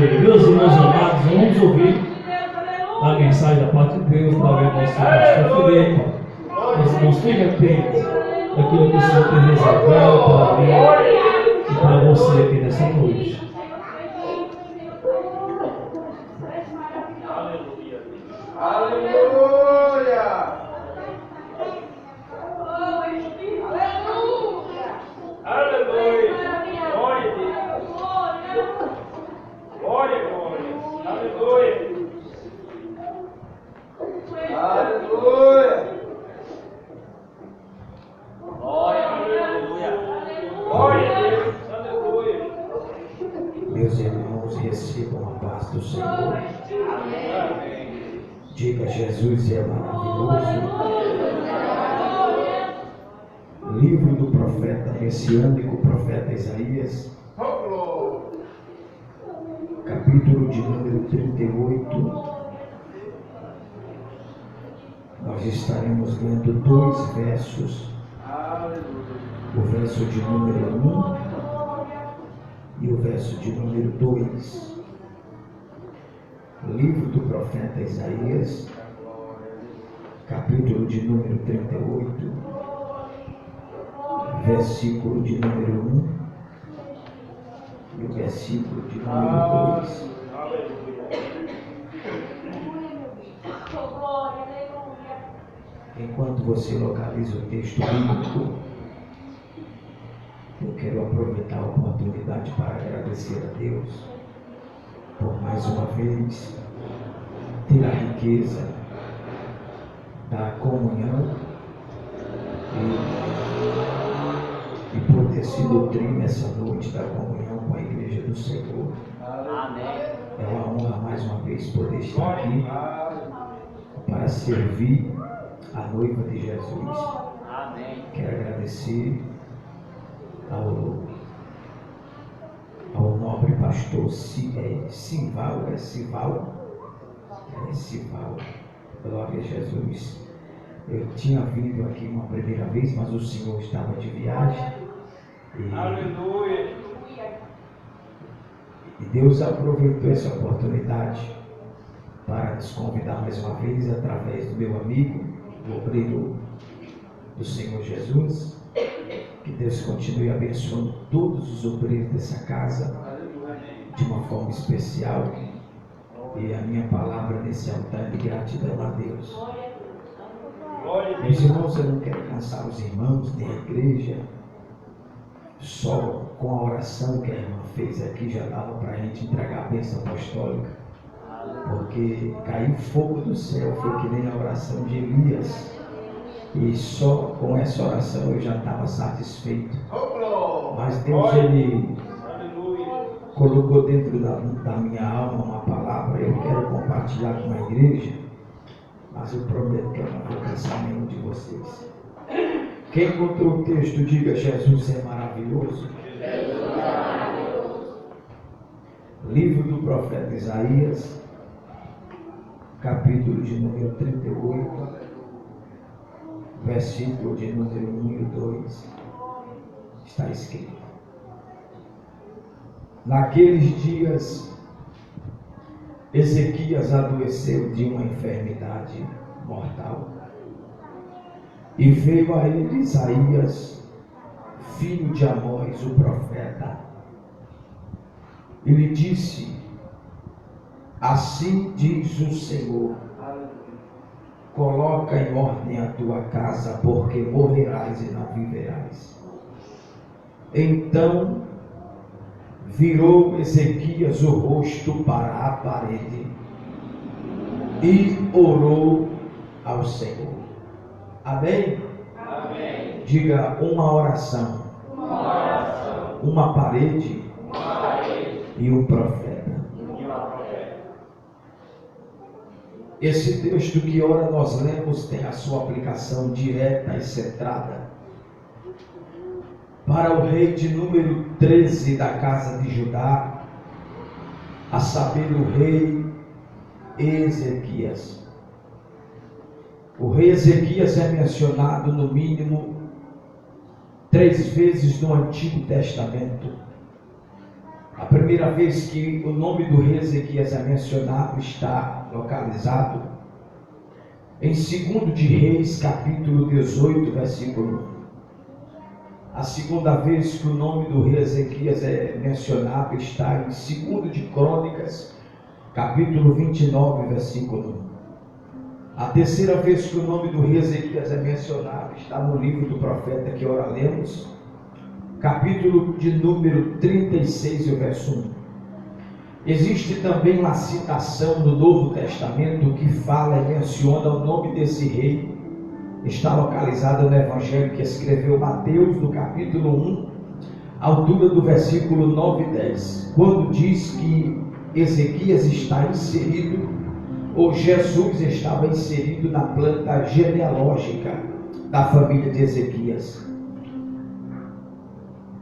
Aleluia. Meus irmãos amados, vamos ouvir a mensagem da parte de Deus através do nosso pastor Felipe. Meus irmãos, fiquem atentos àquilo que o Senhor tem reservado para mim e para você aqui nessa noite. Meus irmãos, recebam a paz do Senhor. Diga: Jesus é maravilhoso. Livro do profeta messiânico, profeta Isaías, capítulo de número 38. Nós estaremos lendo 2 versos. O verso de número 1 e o verso de número 2. Livro do profeta Isaías, capítulo de número 38, versículo de número 1 e o versículo de número 2. Enquanto você localiza o texto bíblico, eu quero aproveitar a oportunidade para agradecer a Deus por mais uma vez ter a riqueza da comunhão e poder se nutrir nessa noite da comunhão com a Igreja do Senhor. É uma honra mais uma vez poder estar aqui para servir a noiva de Jesus. Quero agradecer ao nobre pastor Sival, glória a Jesus. Eu tinha vindo aqui uma primeira vez, mas o Senhor estava de viagem. E Deus aproveitou essa oportunidade para nos convidar mais uma vez, através do meu amigo, o obreiro do Senhor Jesus. Que Deus continue abençoando todos os obreiros dessa casa de uma forma especial. E a minha palavra nesse altar é de gratidão a Deus. Meus irmãos, eu não quero cansar os irmãos nem a igreja. Só com a oração que a irmã fez aqui já dava para a gente entregar a bênção apostólica. Porque caiu fogo do céu, foi que nem a oração de Elias. E só com essa oração eu já estava satisfeito. Mas Deus, Ele colocou dentro da minha alma uma palavra. Eu quero compartilhar com a igreja, mas eu prometo que eu não vou cansar nenhum de vocês. Quem encontrou o texto, diga: Jesus é maravilhoso. Livro do profeta Isaías, capítulo de número 38, versículo de número 1 e 2, está escrito: Naqueles dias, Ezequias adoeceu de uma enfermidade mortal, e veio a ele Isaías, filho de Amós, o profeta, e lhe disse: Assim diz o Senhor, coloca em ordem a tua casa, porque morrerás e não viverás. Então virou Ezequias o rosto para a parede e orou ao Senhor. Amém? Amém. Diga: uma oração, uma parede, e um profeta. Esse texto que ora nós lemos tem a sua aplicação direta e centrada para o rei de número 13 da casa de Judá, a saber, o rei Ezequias. O rei Ezequias é mencionado no mínimo 3 vezes no Antigo Testamento. A primeira vez que o nome do rei Ezequias é mencionado está localizado em 2 de Reis, capítulo 18, versículo 1. A segunda vez que o nome do rei Ezequias é mencionado está em 2 de Crônicas, capítulo 29, versículo 1. A terceira vez que o nome do rei Ezequias é mencionado está no livro do profeta que ora lemos, capítulo de número 36, o verso 1. Existe também uma citação no Novo Testamento que fala e menciona o nome desse rei. Está localizada no Evangelho que escreveu Mateus, no capítulo 1, altura do versículo 9 e 10, quando diz que Ezequias está inserido, ou Jesus estava inserido na planta genealógica da família de Ezequias.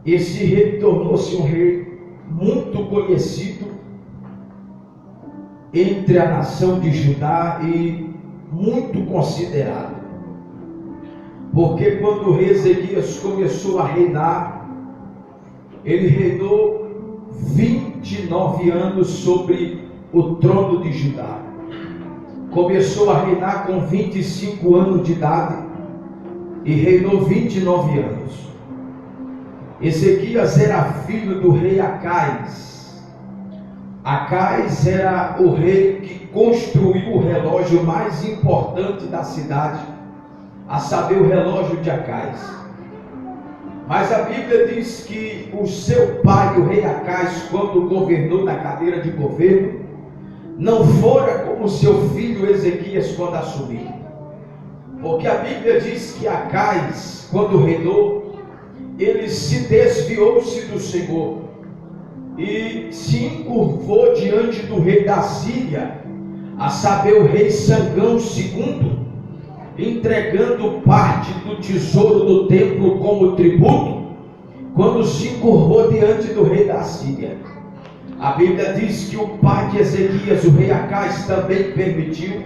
Esse rei tornou-se um rei muito conhecido entre a nação de Judá e muito considerado, porque quando o rei Ezequias começou a reinar, ele reinou 29 anos sobre o trono de Judá. Começou a reinar com 25 anos de idade e reinou 29 anos. Ezequias era filho do rei Acais. Acais era o rei que construiu o relógio mais importante da cidade, a saber, o relógio de Acais. Mas a Bíblia diz que o seu pai, o rei Acais, quando governou na cadeira de governo, não fora como seu filho Ezequias quando assumiu. Porque a Bíblia diz que Acais, quando reinou, ele se desviou-se do Senhor e se encurvou diante do rei da Síria, a saber, o rei Sangão II, entregando parte do tesouro do templo como tributo, quando se encurvou diante do rei da Síria. A Bíblia diz que o pai de Ezequias, o rei Acais, também permitiu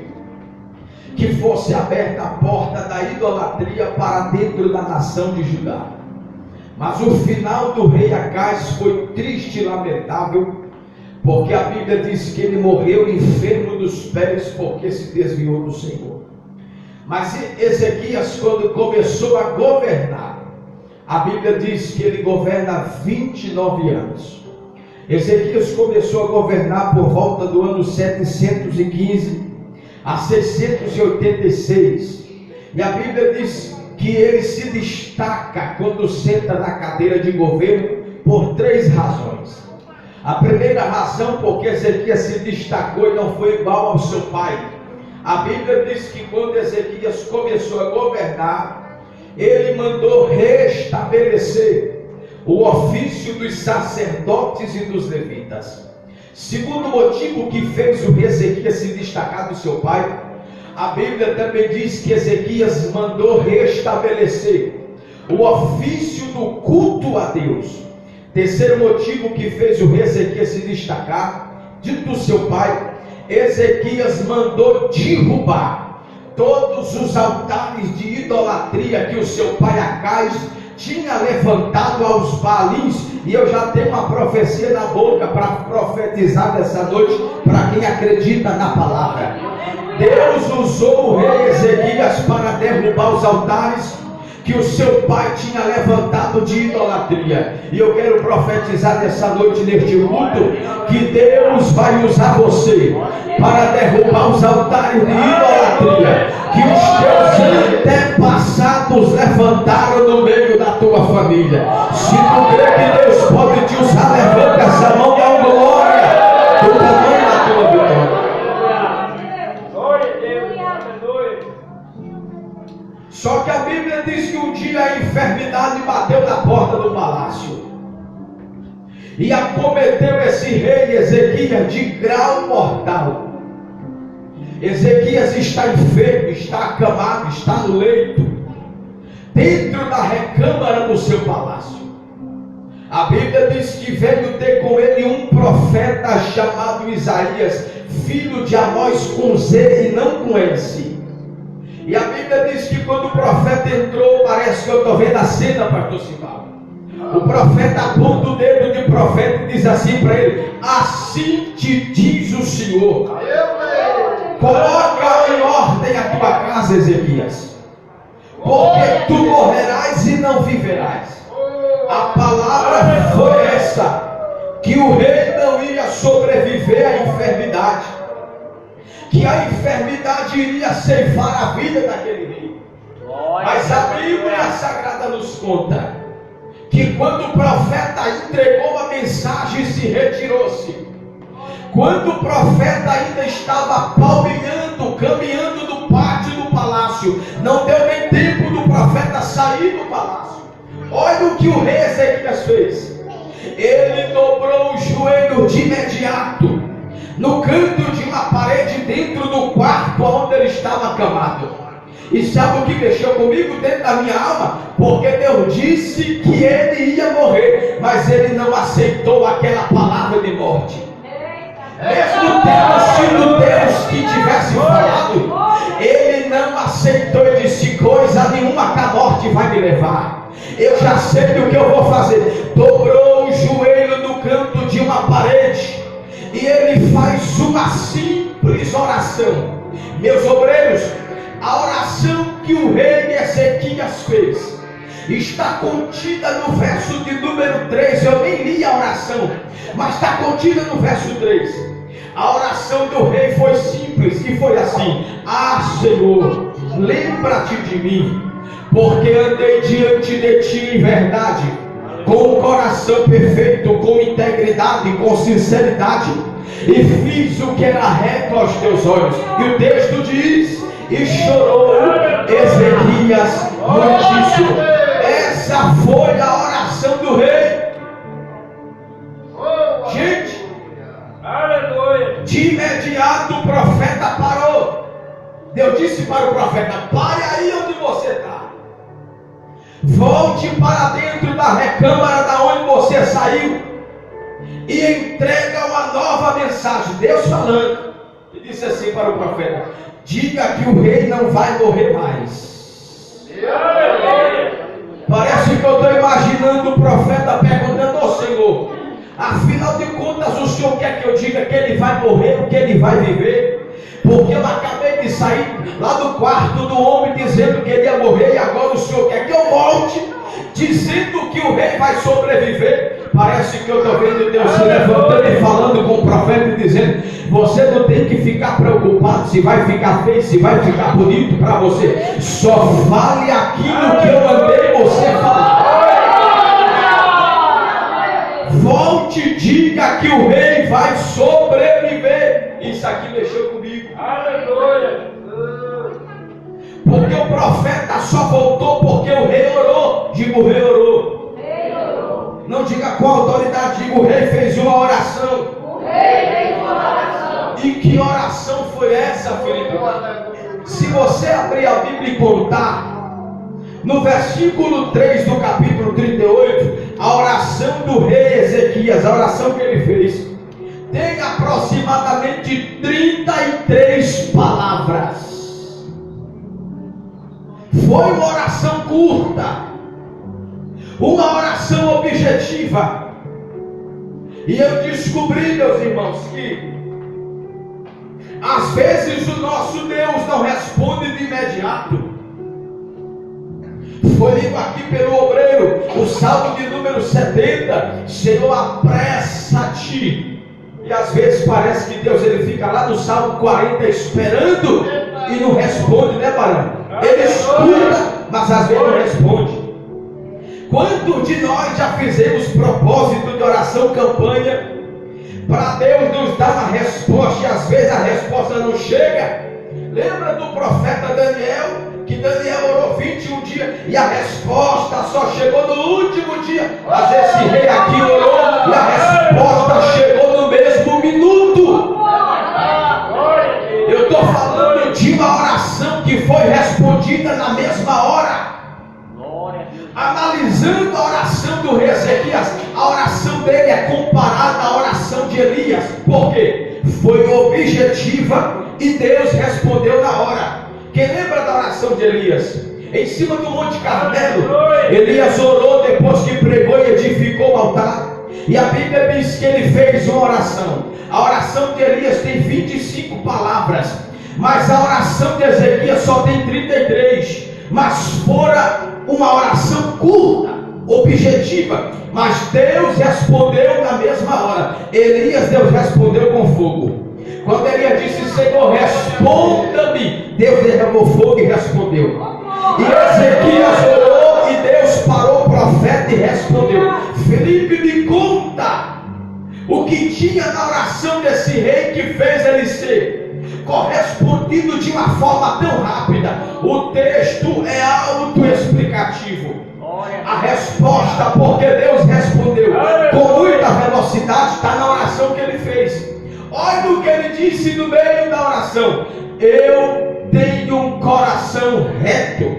que fosse aberta a porta da idolatria para dentro da nação de Judá. Mas o final do rei Acais foi triste e lamentável, porque a Bíblia diz que ele morreu enfermo dos pés porque se desviou do Senhor. Mas Ezequias, quando começou a governar, a Bíblia diz que ele governa 29 anos. Ezequias começou a governar por volta do ano 715 a 686. E a Bíblia diz que ele se destaca quando senta na cadeira de governo por 3 razões. A primeira razão, porque Ezequias se destacou e não foi igual ao seu pai. A Bíblia diz que quando Ezequias começou a governar, ele mandou restabelecer o ofício dos sacerdotes e dos levitas. Segundo motivo que fez o rei Ezequias se destacar do seu pai, a Bíblia também diz que Ezequias mandou restabelecer o ofício do culto a Deus. Terceiro motivo que fez o rei Ezequias se destacar do seu pai, Ezequias mandou derrubar todos os altares de idolatria que o seu pai Acais tinha levantado aos Baalins. E eu já tenho uma profecia na boca para profetizar nessa noite para quem acredita na palavra. Deus usou o rei Ezequias para derrubar os altares que o seu pai tinha levantado de idolatria. E eu quero profetizar nessa noite, neste culto, que Deus vai usar você para derrubar os altares de idolatria que os teus antepassados levantaram no meio da tua família. Se tu crê que Deus pode te usar, levanta essa mão, dá uma glória do tamanho da tua vitória. Só que a Bíblia diz que um dia a enfermidade bateu na porta do palácio e acometeu esse rei Ezequias de grau mortal. Ezequias está enfermo, está acamado, está no leito, dentro da recâmara do seu palácio. A Bíblia diz que veio ter com ele um profeta chamado Isaías, filho de Amós com Z e não com S. E a Bíblia diz que quando o profeta entrou, parece que eu estou vendo a cena, pastor Simão. O profeta aponta o dedo de profeta e diz assim para ele: assim te diz o Senhor, coloca em ordem a tua casa, Ezequias, porque tu morrerás e não viverás. A palavra foi essa, que o rei não ia sobreviver à enfermidade, que a enfermidade iria ceifar a vida daquele rei. Mas a Bíblia Sagrada nos conta que quando o profeta entregou a mensagem e se retirou-se, quando o profeta ainda estava palmilhando, caminhando do pátio do palácio, não deu nem tempo do profeta sair do palácio. Olha o que o rei Ezequias fez. Ele dobrou o joelho de imediato no canto de uma parede dentro do quarto onde ele estava acamado. E sabe o que mexeu comigo dentro da minha alma? Porque Deus disse que ele ia morrer, mas ele não aceitou aquela palavra de morte. Mesmo tendo sido Deus que tivesse falado, ele não aceitou e disse: coisa nenhuma que a morte vai me levar. Eu já sei do que eu vou fazer. Dobrou o joelho no canto de uma parede e ele faz uma simples oração. Meus obreiros, a oração que o rei Ezequias fez está contida no verso de número 3. Eu nem li a oração, mas está contida no verso 3. A oração do rei foi simples e foi assim: ah, Senhor, lembra-te de mim, porque andei diante de ti em verdade, com um coração perfeito, com integridade, com sinceridade, e fiz o que era reto aos teus olhos. E o texto diz: e chorou Ezequias muitíssimo. Essa foi a oração do rei. Gente, de imediato o profeta parou. Deus disse para o profeta: pare aí onde você está, volte para dentro da recâmara da onde você saiu e entrega uma nova mensagem. Deus falando, e disse assim para o profeta: diga que o rei não vai morrer mais. Parece que eu estou imaginando o profeta perguntando ao Senhor: afinal de contas, o Senhor quer que eu diga que ele vai morrer ou que ele vai viver? Porque eu acabei de sair lá do quarto do homem dizendo que ele ia morrer, e agora o Senhor quer que eu volte dizendo que o rei vai sobreviver. Parece que eu estou vendo Deus se levantando e falando com o profeta e dizendo: você não tem que ficar preocupado se vai ficar feio, se vai ficar bonito para você. Só fale aquilo que eu mandei você falar. Volte e diga que o rei vai sobreviver. Isso aqui mexeu comigo. Aleluia. Porque o profeta só voltou porque o rei orou. Digo, o rei orou. Não diga qual autoridade, digo, o rei fez uma oração. O rei fez uma oração. E que oração foi essa, Felipe? Se você abrir a Bíblia e contar, no versículo 3 do capítulo 38, a oração do rei Ezequias, a oração que ele fez, tem aproximadamente 33 palavras. Foi uma oração curta, uma oração objetiva. E eu descobri, meus irmãos, que às vezes o nosso Deus não responde de imediato. Foi lido aqui pelo obreiro, o salmo de número 70, Senhor, apressa-te. E às vezes parece que Deus ele fica lá no salmo 40 esperando e não responde, né, Barão? Ele escuta, mas às vezes não responde. Quantos de nós já fizemos propósito de oração, campanha, para Deus nos dar uma resposta e às vezes a resposta não chega? Lembra do profeta Daniel? Que Daniel orou 21 dias e a resposta só chegou no último dia. Mas esse rei aqui orou e a resposta chegou no mesmo minuto. Eu estou falando de uma oração que foi respondida na mesma hora. Analisando a oração do rei Ezequias, a oração dele é comparada à oração de Elias. Por quê? Foi objetiva e Deus respondeu na hora. Quem lembra da oração de Elias? em cima do Monte Carmelo. Elias orou depois que pregou e edificou o altar. E a Bíblia diz que ele fez uma oração. A oração de Elias tem 25 palavras, mas a oração de Ezequias só tem 33. Mas fora uma oração curta, objetiva, mas Deus respondeu na mesma hora. Elias, Deus respondeu com fogo. Quando Elias disse: Senhor, responda-me, Deus derramou fogo e respondeu. E Ezequias orou e Deus parou o profeta e respondeu. Felipe, me conta o que tinha na oração desse rei que fez ele ser correspondido de uma forma tão rápida. O texto é autoexplicativo. A resposta, porque Deus respondeu com muita velocidade, está na oração que ele fez. Olha o que ele disse no meio da oração: eu tenho um coração reto.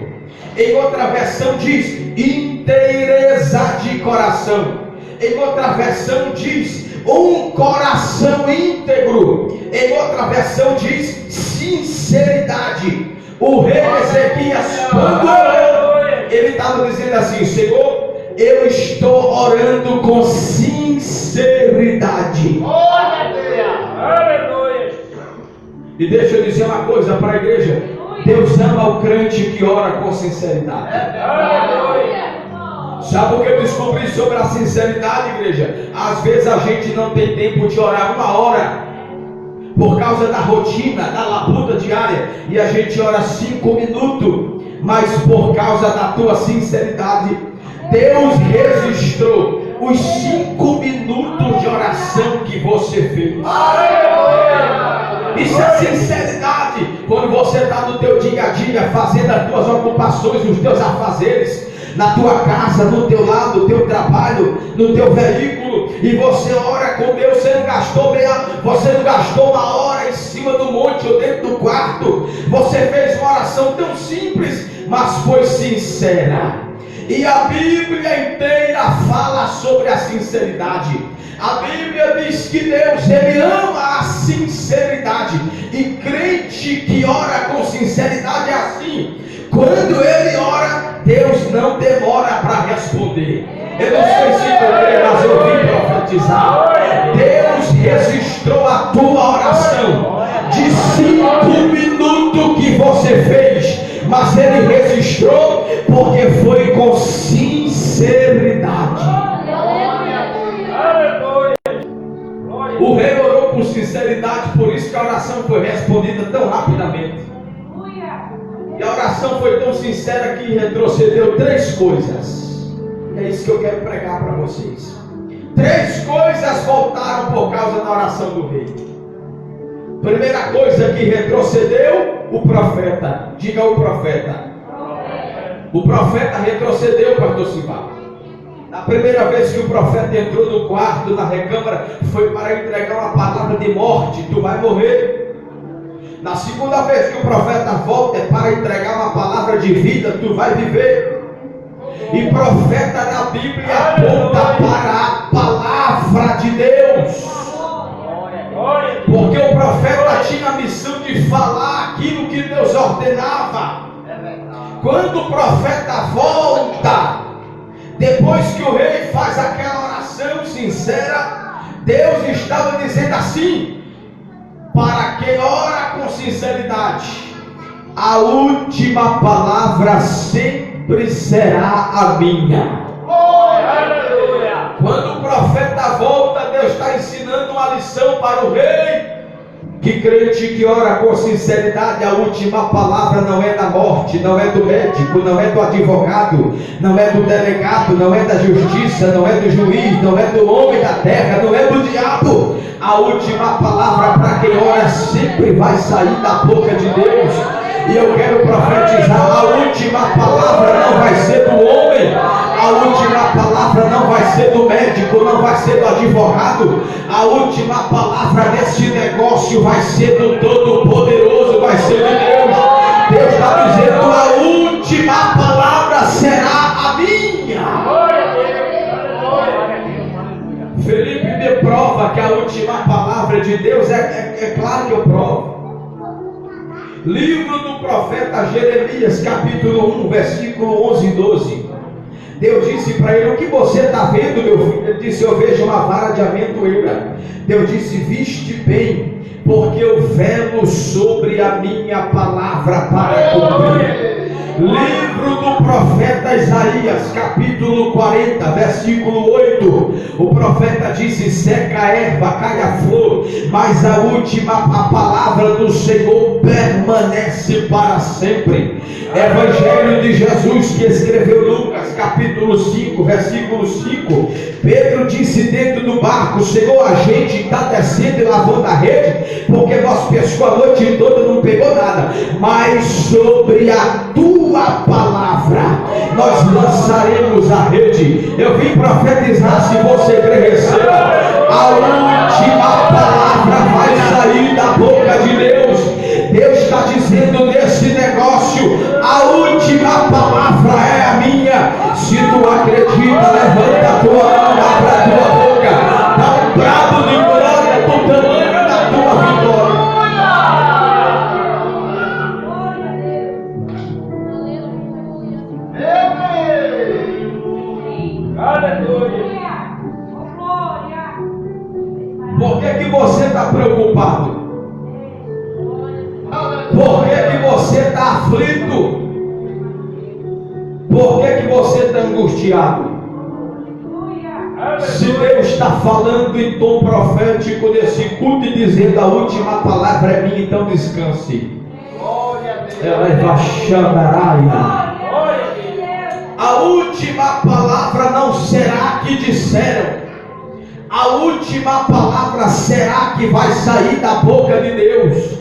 Em outra versão diz inteireza de coração. Em outra versão diz um coração íntegro. Em outra versão diz sinceridade. O rei Ezequias, quando orou, ele estava dizendo assim: Senhor, eu estou orando com sinceridade. E deixa eu dizer uma coisa para a igreja: Deus ama o crente que ora com sinceridade. Sabe o que eu descobri sobre a sinceridade, igreja? Às vezes a gente não tem tempo de orar 1 hora, por causa da rotina, da labuta diária, e a gente ora 5 minutos, mas por causa da tua sinceridade, Deus registrou os 5 minutos de oração que você fez. Isso é sinceridade. Quando você está no teu dia a dia, fazendo as tuas ocupações, os teus afazeres, na tua casa, no teu lado, no teu trabalho, no teu veículo, e você ora com Deus, você não gastou 1 hora em cima do monte ou dentro do quarto. Você fez uma oração tão simples, mas foi sincera. E a Bíblia inteira fala sobre a sinceridade. A Bíblia diz que Deus, Ele ama a sinceridade. E crente que ora com sinceridade é assim: quando ele ora, Deus não demora para responder. Eu não sei se eu creio, mas eu vim profetizar. Deus registrou a tua oração de 5 minutos que você fez, mas Ele registrou porque foi com sinceridade. O rei orou com sinceridade, por isso que a oração foi respondida tão rapidamente. E a oração foi tão sincera que retrocedeu 3 coisas. É isso que eu quero pregar para vocês. 3 coisas voltaram por causa da oração do rei. Primeira coisa que retrocedeu, o profeta. Diga o profeta. O profeta retrocedeu, pastor Simão. A primeira vez que o profeta entrou no quarto, na recâmara, foi para entregar uma palavra de morte: tu vai morrer. Na segunda vez que o profeta volta, é para entregar uma palavra de vida: tu vai viver. E profeta na Bíblia aponta para a palavra de Deus, porque o profeta tinha a missão de falar aquilo que Deus ordenava. Quando o profeta volta, depois que o rei faz aquela oração sincera, Deus estava dizendo assim: para quem ora com sinceridade, a última palavra sempre será a minha. Quando o profeta volta, Deus está ensinando uma lição para o rei: que crente que ora com sinceridade, a última palavra não é da morte, não é do médico, não é do advogado, não é do delegado, não é da justiça, não é do juiz, não é do homem da terra, não é do diabo. A última palavra para quem ora sempre vai sair da boca de Deus. E eu quero profetizar: a última palavra não vai ser do homem, a última palavra não vai ser do médico, não vai ser do advogado. A última palavra nesse negócio vai ser do Todo-Poderoso, vai ser de Deus. Deus está dizendo: a última palavra será a minha. Felipe me prova que a última palavra de Deus é claro que eu provo. Livro do profeta Jeremias, capítulo 1, versículo 11 e 12. Deus disse para ele: o que você está vendo, meu filho? Ele disse: eu vejo uma vara de amendoeira. Deus disse: viste bem, porque eu velo sobre a minha palavra para cumprir. Livro do profeta Isaías, capítulo 40, versículo 8. O profeta disse: seca a erva, cai a flor, mas a palavra do Senhor permanece para sempre. Evangelho de Jesus, que escreveu Lucas, capítulo 5, versículo 5. Pedro disse dentro do barco: Senhor, a gente está descendo e lavando a rede, porque nós pescou a noite toda e não pegou nada, mas sobre a tua palavra nós lançaremos a rede. Eu vim profetizar, se você crê, receba. A última palavra vai sair da boca de Deus. Deus está dizendo nesse negócio: a última palavra é a minha. Se tu acredita, levanta a tua mão, abre a tua boca, dá um brado de glória do tamanho da tua vitória. Por que você está preocupado? Por que você está aflito? Por que você está angustiado? Se Deus está falando em tom profético nesse culto e dizendo: a última palavra é minha, então descanse. Ela é baixandaraia. A última palavra não será que disseram. A última palavra será que vai sair da boca de Deus.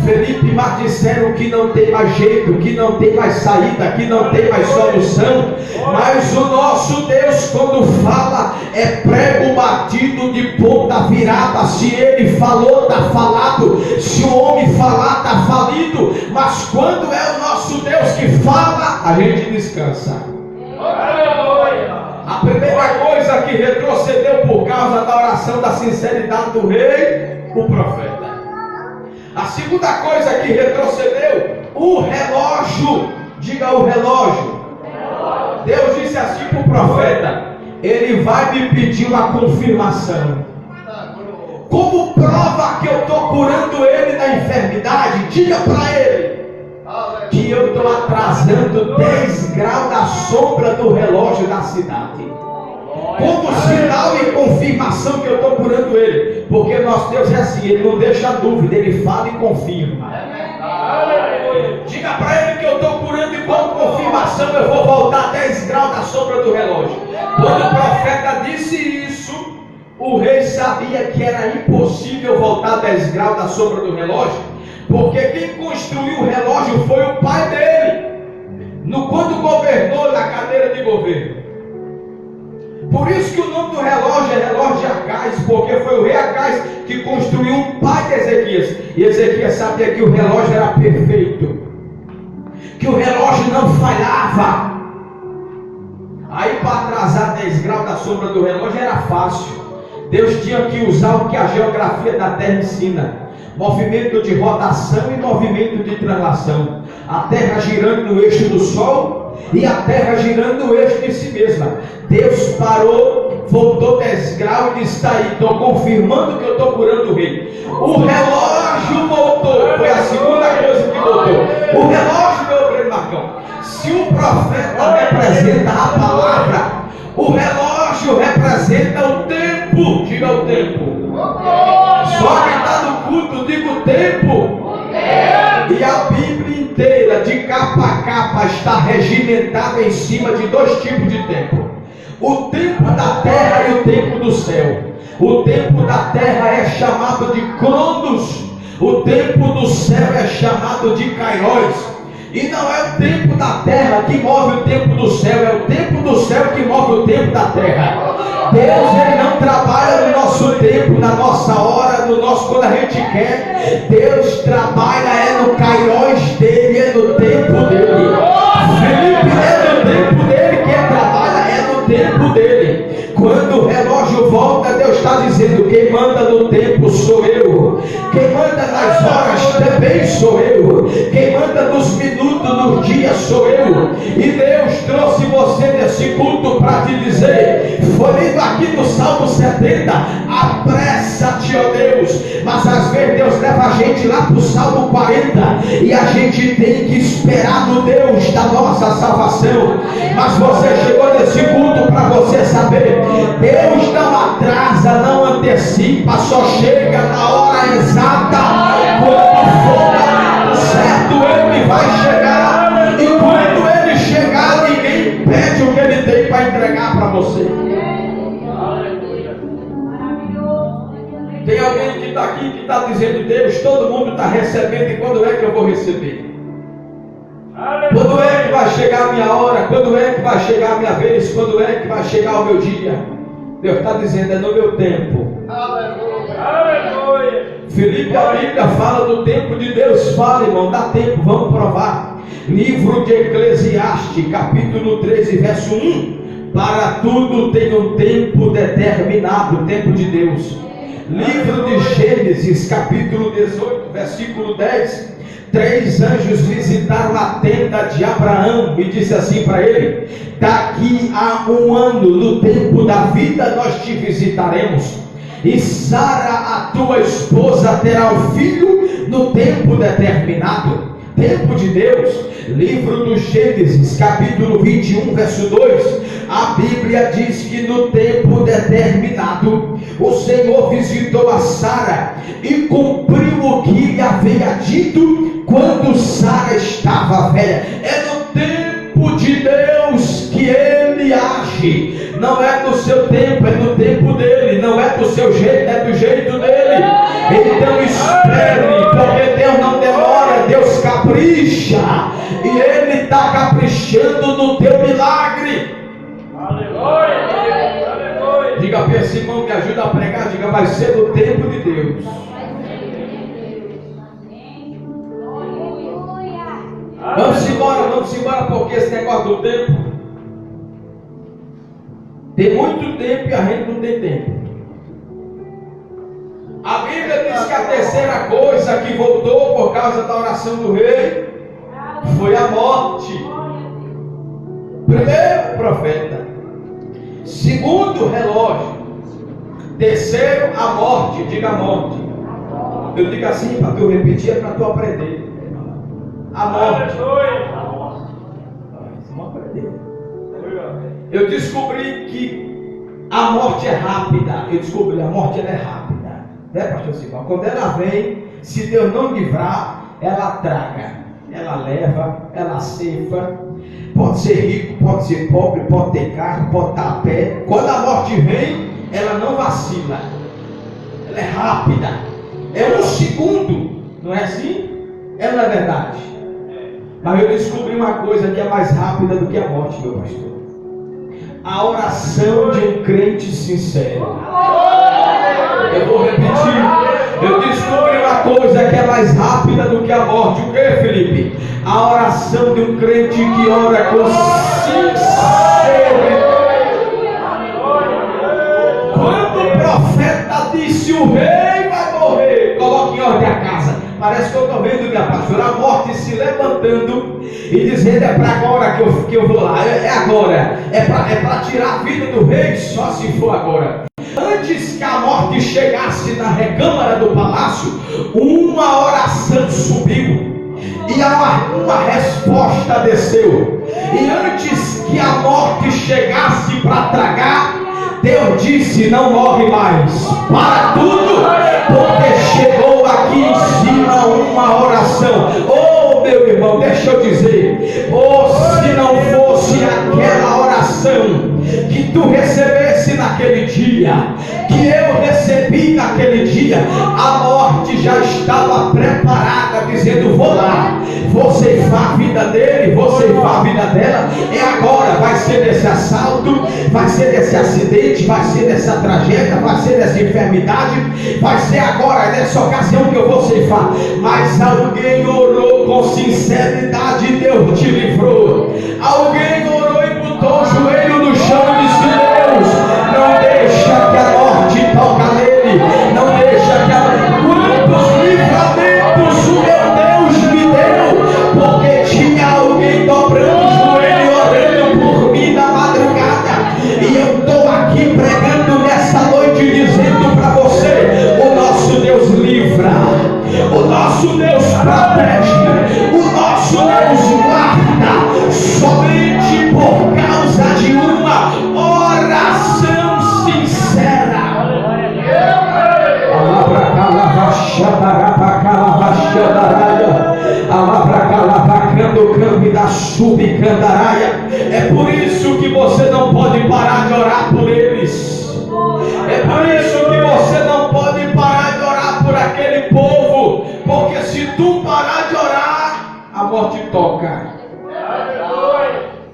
Felipe, mas disseram que não tem mais jeito, que não tem mais saída, que não tem mais solução. Mas o nosso Deus, quando fala, é prego batido de ponta virada. Se ele falou, está falado. Se o homem falar, está falido. Mas quando é o nosso Deus que fala, a gente descansa. A primeira coisa que retrocedeu por causa da oração da sinceridade do rei, o profeta. A segunda coisa que retrocedeu, o relógio. Diga: o relógio. Deus disse assim para o profeta: ele vai me pedir uma confirmação. Como prova que eu estou curando ele da enfermidade, diga para ele que eu estou atrasando 10 graus da sombra do relógio da cidade. Como sinal e confirmação que eu estou curando ele. Porque nosso Deus é assim, ele não deixa dúvida, ele fala e confirma. Diga para ele que eu estou curando e com confirmação eu vou voltar 10 graus da sombra do relógio. Quando o profeta disse isso, o rei sabia que era impossível voltar 10 graus da sombra do relógio, porque quem construiu o relógio foi o pai dele, quando governou na cadeira de governo. Por isso que o nome do relógio é relógio de Acais, porque foi o rei Acais que construiu o pai de Ezequias. E Ezequias sabia que o relógio era perfeito, que o relógio não falhava. Aí para atrasar 10 graus da sombra do relógio era fácil. Deus tinha que usar o que a geografia da terra ensina: movimento de rotação e movimento de translação. A terra girando no eixo do sol e a terra girando no eixo de si mesma. Deus parou, voltou 10 graus e disse: está aí, estou confirmando que eu estou curando o rei. O relógio voltou, foi a segunda coisa que voltou. O relógio, meu grande Marcão. Se o profeta representa a palavra, o relógio representa o tempo. Diga: o tempo. Só quem está no culto, diga: o tempo. E a Bíblia inteira, de capa a capa, está regimentada em cima de dois tipos de tempo: o tempo da terra e o tempo do céu. O tempo da terra é chamado de Cronos, o tempo do céu é chamado de Kairos. E não é o tempo da terra que move o tempo do céu, é o tempo do céu que move o tempo da terra. Deus, ele não trabalha no nosso tempo, na nossa hora, no nosso quando a gente quer. Deus trabalha no Kairos dele, é no tempo dele. Felipe, é no tempo dele, quem trabalha é no tempo dele. Quando o relógio volta, Deus está dizendo: quem manda no tempo sou eu, quem manda nas horas também sou eu. Quem manda nos minutos, nos dias sou eu. E Deus trouxe você nesse culto para te dizer, foi lido aqui no Salmo 70, apressa-te, ó Deus. Mas às vezes Deus leva a gente lá para o Salmo 40 e a gente tem que esperar no Deus da nossa salvação. Mas você chegou nesse culto para você saber, Deus não atrasa, não antecipa, só chega na hora exata. Quando for o momento certo, Ele vai chegar. E quando Ele chegar, ninguém pede o que Ele tem para entregar para você. Tem alguém que está aqui que está dizendo, Deus, todo mundo está recebendo, e quando é que eu vou receber? Quando é que vai chegar a minha hora? Quando é que vai chegar a minha vez? Quando é que vai chegar o meu dia? Deus está dizendo, é no meu tempo. Aleluia. Filipe, a Bíblia fala do tempo de Deus. Fala, irmão, dá tempo, vamos provar. Livro de Eclesiastes, capítulo 13, verso 1. Para tudo tem um tempo determinado, o tempo de Deus. Livro de Gênesis, capítulo 18, versículo 10. 3 anjos visitaram a tenda de Abraão e disse assim para ele: daqui a 1 ano, no tempo da vida, nós te visitaremos, e Sara, a tua esposa, terá um filho no tempo determinado. Tempo de Deus. Livro do Gênesis, capítulo 21, verso 2. A Bíblia diz que no tempo determinado o Senhor visitou a Sara e cumpriu o que lhe havia dito quando Sara estava velha. É no tempo de Deus que Ele age. Não é no seu tempo, é no tempo dele. Não é do seu jeito, é do jeito dele. Então espere, porque Deus não demora, Deus capricha. E Ele está caprichando no teu milagre. Aleluia, aleluia. Diga para esse irmão, me ajuda a pregar. Diga, vai ser no tempo de Deus. Vamos embora, porque esse negócio do tempo, tem muito tempo e a gente não tem tempo. A Bíblia diz que a terceira coisa que voltou por causa da oração do rei foi a morte. Primeiro, profeta. Segundo, relógio. Terceiro, a morte. Diga a morte. Eu digo assim para tu repetir, é para tu aprender. A morte. Eu descobri que a morte é rápida. A morte ela é rápida. Né, pastor Simão? Quando ela vem, se Deus não livrar, ela traga. Ela leva, ela ceifa. Pode ser rico, pode ser pobre, pode ter carro, pode estar a pé. Quando a morte vem, ela não vacila. Ela é rápida. É 1 segundo. Não é assim? Ela não é verdade. Mas eu descobri uma coisa que é mais rápida do que a morte, meu pastor. A oração de um crente sincero. Eu vou repetir. Eu descobri uma coisa que é mais rápida do que a morte. O que, Felipe? A oração de um crente que ora com sinceridade. Quando o profeta disse o rei vai morrer, coloque em ordem a casa. Parece que eu estou vendo, minha pastora, a morte se levantando e dizendo: é para agora que eu vou lá, é agora, é para tirar a vida do rei, só se for agora. Antes que a morte chegasse na recâmara do palácio, uma oração subiu e uma resposta desceu. E antes que a morte chegasse para tragar, Deus disse: não morre mais, para tudo, porque chegou aqui em cima uma oração. Oh, meu irmão, deixa eu dizer, se não fosse aquela oração que tu recebesse naquele dia, que eu recebi naquele dia, a morte já estava preparada, dizendo: vou lá, vou ceifar a vida dele, vou ceifar a vida dela. É agora, vai ser desse assalto, vai ser desse acidente, vai ser dessa tragédia, vai ser dessa enfermidade, vai ser agora, nessa ocasião que eu vou ceifar. Mas alguém orou com sinceridade, Deus te livrou. Alguém orou e botou o joelho no chão e disse: Deus, não deixa que a morte toque nele, não deixa que a... Quantos livramentos o meu Deus me deu, protege, o nosso Deus guarda, somente por causa de uma oração sincera. É por isso que você não pode parar de orar por eles. É por isso que você não pode parar de orar por aquele povo, porque se tu parar de orar, a morte toca.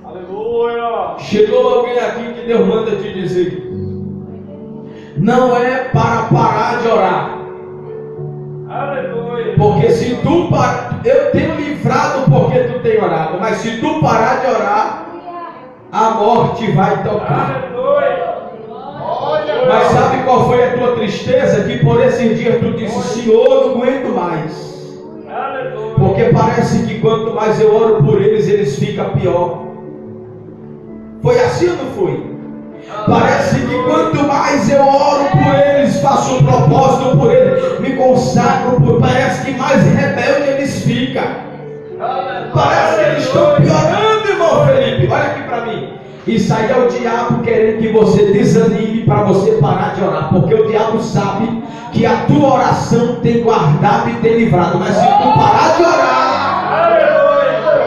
Aleluia. Chegou alguém aqui que Deus manda te dizer: não é para parar de orar. Aleluia. Porque se tu parar, eu tenho livrado porque tu tem orado, mas se tu parar de orar, a morte vai tocar. Aleluia. Mas sabe qual foi a tua tristeza? Que por esse dia tu disse: Senhor, não aguento mais. Porque parece que quanto mais eu oro por eles, eles ficam pior. Foi assim ou não foi? Parece que quanto mais eu oro por eles, faço um propósito por eles, me consagro por, parece que mais rebelde eles ficam. Parece que eles estão piorando, irmão Felipe. Olha aqui para mim. Isso aí é o diabo querendo que você desanime para você parar de orar, porque o diabo sabe que a tua oração tem guardado e tem livrado, mas se tu parar de orar,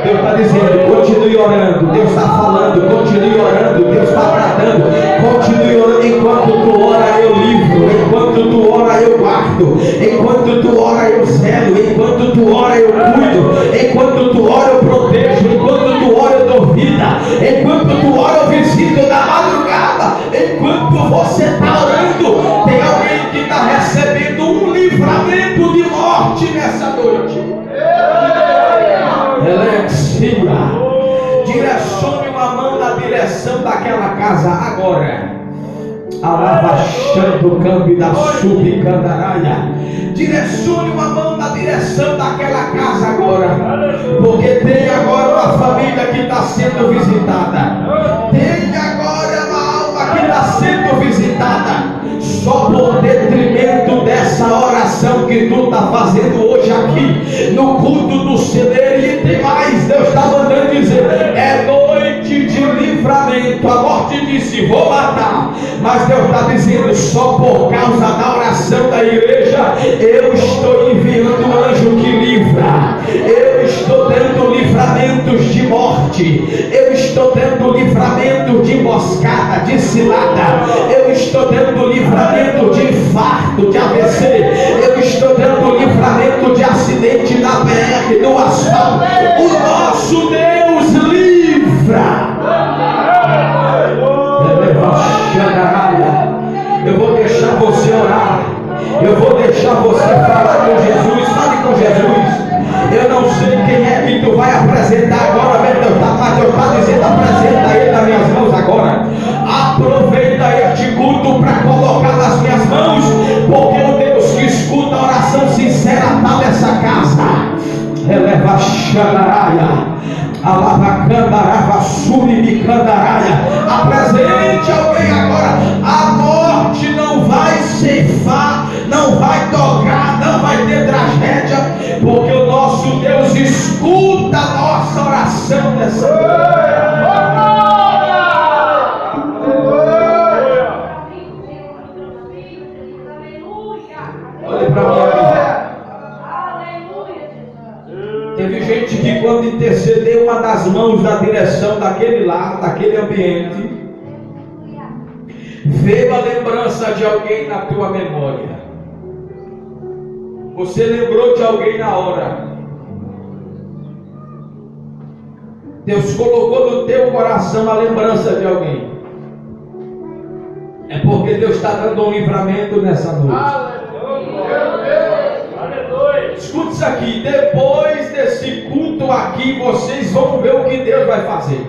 Deus está dizendo: continue orando. Deus está falando: continue orando. Deus está bradando: continue orando. Enquanto tu ora, eu livro. Enquanto tu ora, eu guardo. Enquanto tu ora, eu zelo. Enquanto tu ora, eu cuido. Enquanto tu ora, eu protejo. Enquanto tu ora, eu dou vida. Enquanto tu ora, eu visito na madrugada. Enquanto você está orando, tem alguém que está recebendo um livramento de morte nessa noite. Alexia, direcione uma mão na direção daquela casa agora. Alabachando o câmbio da subcandaraia. Direcione uma mão na direção daquela casa agora. Porque tem agora uma família que está sendo visitada. Tem agora uma alma que está sendo visitada. Só por detrimento dessa oração que tu está fazendo hoje aqui no culto do celeiro. E tem mais, Deus está mandando dizer: é noite de livramento. A morte disse: vou matar, mas Deus está dizendo: só por causa da oração da igreja, eu estou enviando um anjo que livra. Eu estou dando livramentos de morte. Eu estou dando livramento de emboscada, de cilada. Eu estou dando livramento de infarto, de AVC. Eu estou dando livramento de acidente na BR, no asfalto. O nosso Deus livra. Eu vou deixar você orar. Eu vou deixar você falar com Jesus. Fale com Jesus. Eu não sei quem é que tu vai apresentar agora, mas Deus está dizendo: apresenta ele nas minhas mãos agora. Aproveita este culto para colocar nas minhas mãos, porque o Deus que escuta a oração sincera está nessa casa. Eleva Xandaraia. Alavacandarava Surimicandaraya. Apresente alguém agora. A morte não vai ceifar, não vai tocar, não vai ter tragédia, porque o nosso Deus escuta a nossa oração dessa noite. Olha para mim. Teve gente que, quando intercedeu uma das mãos na direção daquele lar, daquele ambiente, veio a lembrança de alguém na tua memória. Você lembrou de alguém na hora. Deus colocou no teu coração a lembrança de alguém. É porque Deus está dando um livramento nessa noite. Escute isso aqui: depois desse culto aqui, vocês vão ver o que Deus vai fazer.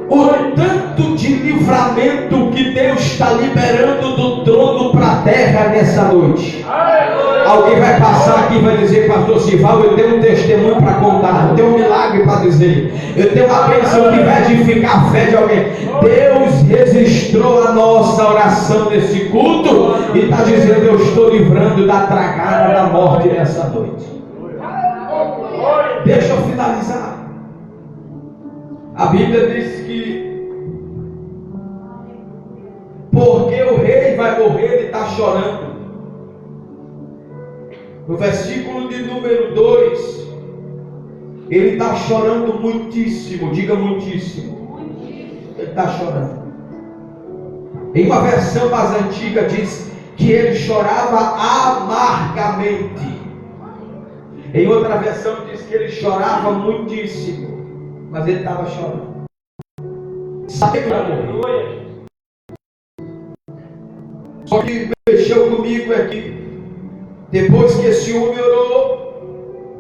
O tanto de livramento que Deus está liberando do trono para a terra nessa noite. Alguém vai passar aqui e vai dizer: pastor Sival, eu tenho um testemunho para contar, eu tenho um milagre para dizer, eu tenho uma bênção que vai edificar a fé de alguém. Deus registrou a nossa oração nesse culto e está dizendo: eu estou livrando da tragada da morte nessa noite. Deixa eu finalizar. A Bíblia diz que porque o rei vai morrer, ele está chorando. No versículo de número 2, ele está chorando muitíssimo. Diga muitíssimo. Ele está chorando. Em uma versão mais antiga diz que ele chorava amargamente. Em outra versão diz que ele chorava muitíssimo. Mas ele estava chorando. Sabe que vai morrer. Só que mexeu comigo aqui. Depois que esse homem orou,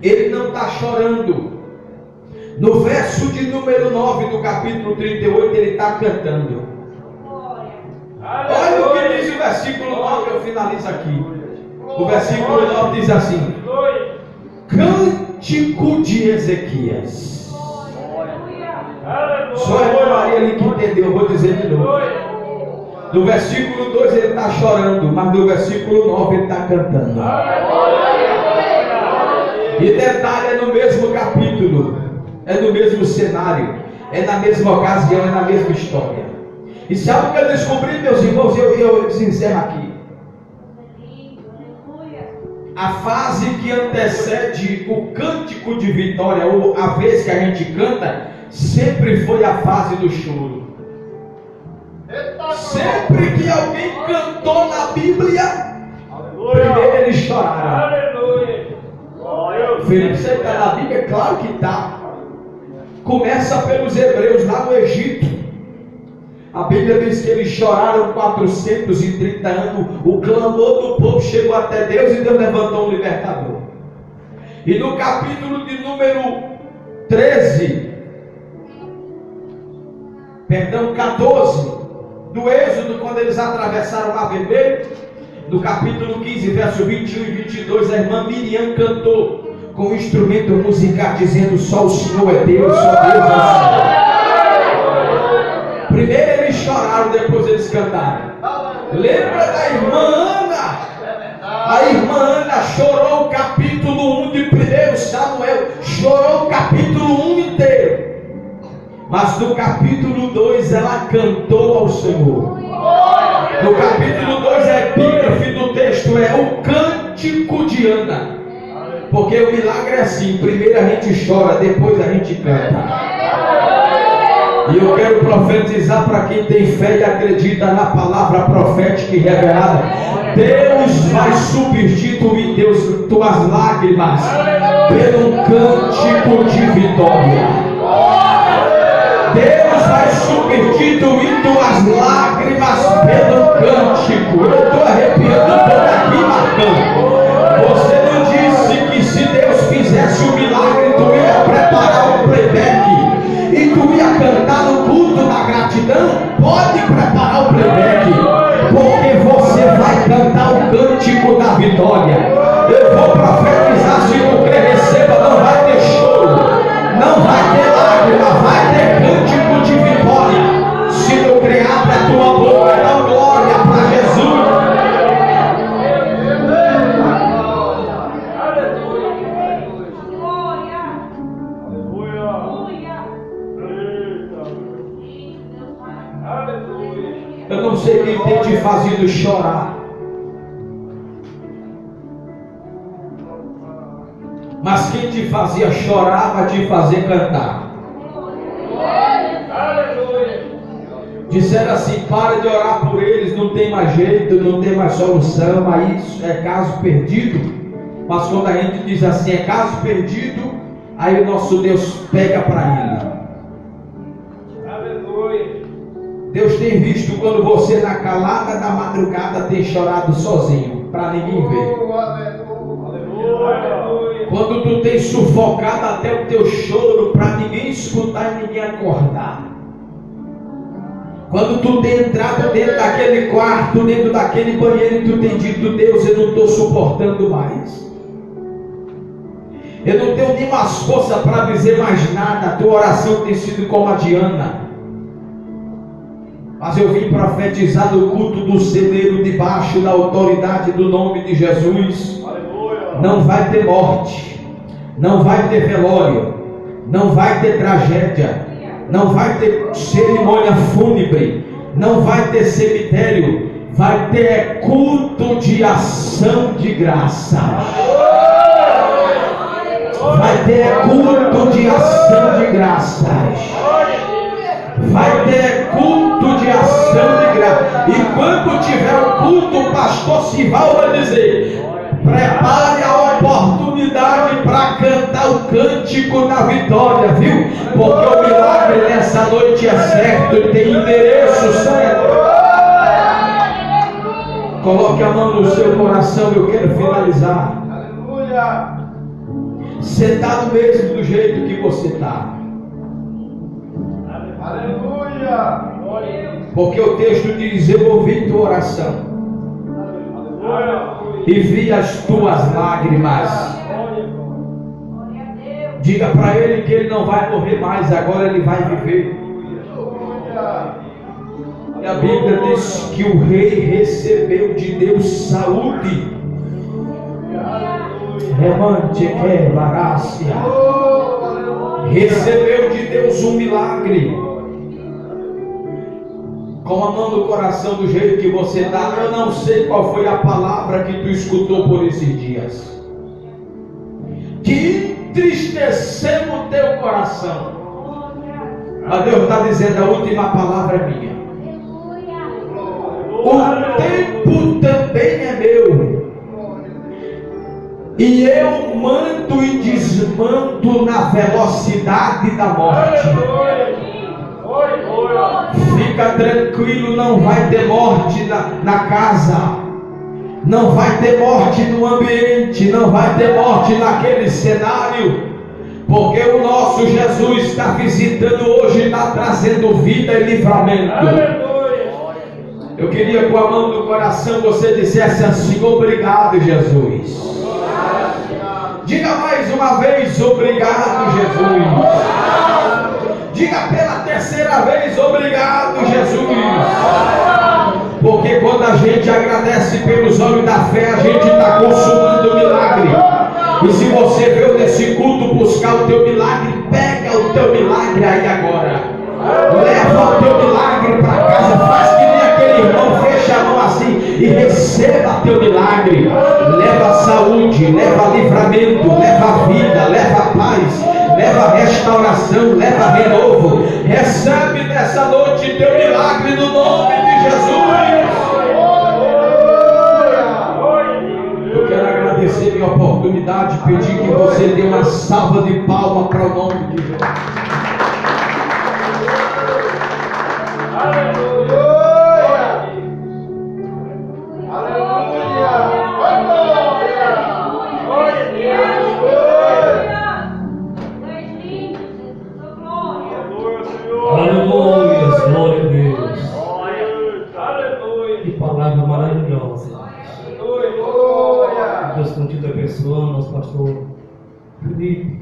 ele não está chorando. No verso de número 9 do capítulo 38, ele está cantando. Olha o que diz o versículo 9, eu finalizo aqui. O versículo 9 diz assim: Cântico de Ezequias. Só a irmã Maria ali que entendeu, eu vou dizer de novo. No versículo 2 ele está chorando, mas no versículo 9 ele está cantando. E detalhe, é no mesmo capítulo, é no mesmo cenário, é na mesma ocasião, é na mesma história. E sabe o que eu descobri, meus irmãos? Eu encerro aqui. A fase que antecede o cântico de vitória, ou a vez que a gente canta, sempre foi a fase do choro. Sempre que alguém cantou na Bíblia, primeiro eles choraram. Felipe, você está na Bíblia? Claro que está. Começa pelos hebreus lá no Egito. A Bíblia diz que eles choraram 430 anos. O clamor do povo chegou até Deus e Deus levantou um libertador. E no capítulo de número 14 do Êxodo, quando eles atravessaram o Mar Vermelho, no capítulo 15, verso 21 e 22, a irmã Miriam cantou com um instrumento musical dizendo: só o Senhor é Deus, só Deus é Senhor. Primeiro eles choraram, depois eles cantaram. Lembra da irmã Ana? A irmã Ana chorou o capítulo 1 de 1 Samuel, chorou o capítulo 1 inteiro. Mas no capítulo 2 ela cantou ao Senhor. No capítulo 2 a epígrafe do texto é o cântico de Ana. Porque o milagre é assim: primeiro a gente chora, depois a gente canta. E eu quero profetizar para quem tem fé e acredita na palavra profética e revelada: Deus vai substituir tuas lágrimas pelo cântico de vitória. Deus vai substituir tuas lágrimas pelo cântico. Eu estou arrepiando todo aqui, marcando. Você não disse que se Deus fizesse um milagre, tu ia preparar o playback e tu ia cantar no culto da gratidão? Pode preparar o playback, porque você vai cantar o cântico da vitória. Eu vou profetizar: se tu quer, receba. Não vai ter choro, não vai ter lágrima, vai ter cântico de vitória. Se tu crer, abre a tua boca e dá glória para Jesus. Eu não sei quem tem te fazido chorar, mas quem te fazia chorar vai te fazer cantar. Disseram assim: para de orar por eles, não tem mais jeito, não tem mais solução, aí isso é caso perdido. Mas quando a gente diz assim, é caso perdido, aí o nosso Deus pega para ele. Deus tem visto quando você na calada da madrugada tem chorado sozinho, para ninguém ver. Quando tu tem sufocado até o teu choro para ninguém escutar e ninguém acordar. Quando tu tem entrado dentro daquele quarto, dentro daquele banheiro, e tu tem dito: Deus, eu não estou suportando mais. Eu não tenho nem mais força para dizer mais nada. A tua oração tem sido como a de Ana. Mas eu vim profetizar no culto do celeiro, debaixo da autoridade do nome de Jesus. Não vai ter morte, não vai ter velório, não vai ter tragédia, não vai ter cerimônia fúnebre, não vai ter cemitério, vai ter culto de ação de graças. Vai ter culto de ação de graças. Vai ter culto de ação de graças. E quando tiver o culto, o pastor Sival vai dizer: prepare a oportunidade para cantar o cântico da vitória, viu? Porque o milagre nessa noite é certo e tem endereço certo. Coloque a mão no seu coração, eu quero finalizar. Aleluia. Você está do mesmo do jeito que você está. Aleluia. Porque o texto diz: eu ouvi tua oração e vi as tuas lágrimas. Diga para ele que ele não vai morrer mais, agora ele vai viver. E a Bíblia diz que o rei recebeu de Deus saúde. Remante que varácia. Recebeu de Deus um milagre. Com a mão no coração, do jeito que você está. Eu não sei qual foi a palavra que tu escutou por esses dias, que entristeceu o teu coração. Mas Deus está dizendo: a última palavra é minha. O tempo também é meu, e eu mando e desmando na velocidade da morte. Fica tranquilo, não vai ter morte na casa, não vai ter morte no ambiente, não vai ter morte naquele cenário, porque o nosso Jesus está visitando hoje, está trazendo vida e livramento. Eu queria, com a mão no coração, você dissesse assim: obrigado, Jesus. Diga mais uma vez: obrigado, Jesus. Diga pela terceira vez: obrigado, Jesus. Porque quando a gente agradece pelos olhos da fé, a gente está consumando o milagre. E se você veio nesse culto buscar o teu milagre, pega o teu milagre aí agora. Leva o teu milagre para casa. Faz que nem aquele irmão, fecha a mão assim e receba teu milagre. Leva saúde, leva livramento, leva vida, leva paz, leva restauração, leva renovo. Recebe nessa noite teu milagre no nome de Jesus. Eu quero agradecer minha oportunidade, pedir que você dê uma salva de palmas para o nome de Jesus. Aleluia. Aleluia, glória a Deus. Que palavra maravilhosa. Deus continua abençoando nosso pastor Felipe,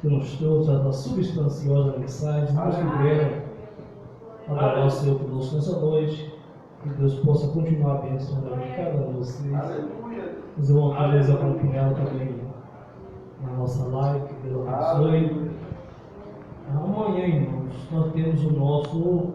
que nos trouxe a substanciosa mensagem. Deus que vieram adorar o Senhor conosco nessa noite. Que Deus possa continuar abençoando a cada um de vocês. Nos vamos poder acompanhar também na nossa live. Que Deus abençoe. Amanhã, irmãos, nós temos o nosso